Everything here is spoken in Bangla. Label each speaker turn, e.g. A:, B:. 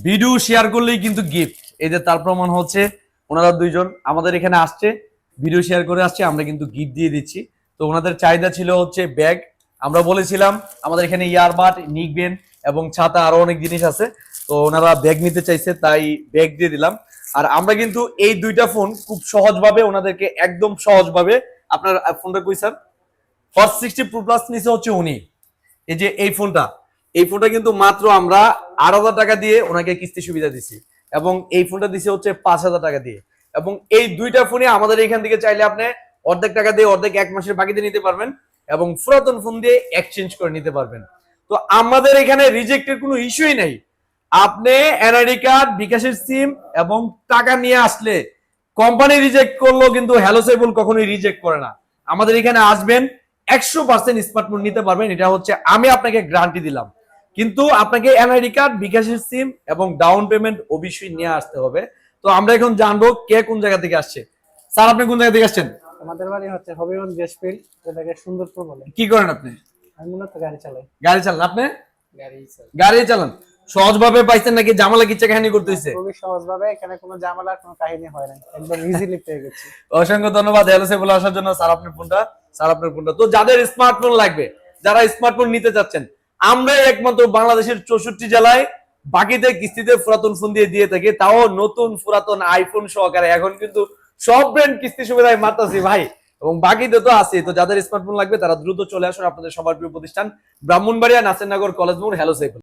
A: ভিডিও শেয়ার করলেই কিন্তু গিফট। এই যে তার প্রমাণ হচ্ছে ওনারা দুইজন আমাদের এখানে আসছে, ভিডিও শেয়ার করে আসছে, আমরা কিন্তু গিফট দিয়ে দিচ্ছি। তো ওনাদের চাহিদা ছিল হচ্ছে ব্যাগ, আমরা বলেছিলাম আমাদের এখানে ইয়ারবাড, নিকবেন এবং ছাতা আরো অনেক জিনিস আছে। তো ওনারা ব্যাগ নিতে চাইছে, তাই ব্যাগ দিয়ে দিলাম। আর আমরা কিন্তু এই দুইটা ফোন খুব সহজভাবে ওনাদেরকে, একদম সহজভাবে, আপনার ফোনটা কই স্যার? 460 Pro Plus নিচে হচ্ছে উনি। এই যে এই ফোনটা কিন্তু মাত্র আমরা 8,000 টাকা দিয়ে ওনাকে কিস্তি সুবিধা দিছি, এবং এই ফোনটা দিছে হচ্ছে 5,000 টাকা দিয়ে। এবং এই দুইটা ফোনে আমাদের এখান থেকে চাইলে আপনি অর্ধেক টাকা দিয়ে অর্ধেক 1 মাসের বাকিতে নিতে পারবেন, এবং পুরাতন ফোন দিয়ে এক্সচেঞ্জ করে নিতে পারবেন। তো আমাদের এখানে রিজেক্টের কোনো ইস্যুই নাই। আপনি এনআইডি কার্ড, বিকাশের সিম এবং টাকা নিয়ে আসলে কোম্পানি রিজেক্ট করলেও কিন্তু হ্যালো সাইবুল কখনোই রিজেক্ট করে না। আমাদের এখানে আসবেন, 100% স্মার্টফোন নিতে পারবেন, এটা হচ্ছে আমি আপনাকে গ্যারান্টি দিলাম। কিন্তু আপনাকে এনআইডি কার্ড, বিকাশের সিম এবং ডাউন পেমেন্ট অবশ্যই নিয়ে আসতে হবে। তো আমরা এখন জানবো কে কোন জায়গা থেকে আসছে। স্যার, আপনি কোন জায়গা থেকে আসছেন?
B: আমাদের বাড়ি হচ্ছে হবিগঞ্জ গ্যাসফিল্ড, যেটাকে সুন্দরপুর বলে।
A: কি করেন আপনি?
B: আমি মূলত গাড়ি চালাই।
A: গাড়ি চালান আপনি?
B: গাড়ি চালাই।
A: গাড়ি চালান। সহজভাবে পাইছেন নাকি ঝামেলা কিচ্ছা কাহিনী করতে হইছে?
B: খুবই সহজভাবে, এখানে কোনো ঝামেলা, কোনো কাহিনী হয় না, একদম ইজিলি পেয়ে গেছি।
A: অসংখ্য ধন্যবাদ হ্যালো সাইবুল আসার জন্য। স্যার আপনার ফোনটা তো যাদের স্মার্টফোন লাগবে, যারা স্মার্টফোন নিতে চাচ্ছেন, আমরা একমাত্র বাংলাদেশের 64 জেলায় বাকিতে কিস্তিতে পুরাতন ফোন দিয়ে থাকি, তাও নতুন পুরাতন আইফোন সহকারে। এখন কিন্তু সব ব্র্যান্ড কিস্তি সুবিধায় মারতাছি ভাই, এবং বাকিতে তো আছে। তো যাদের স্মার্টফোন লাগবে তারা দ্রুত চলে আসুন আপনাদের সবার প্রিয় প্রতিষ্ঠান ব্রাহ্মণবাড়িয়া নাসিরনগর কলেজ মোড় হ্যালো সাইবুল।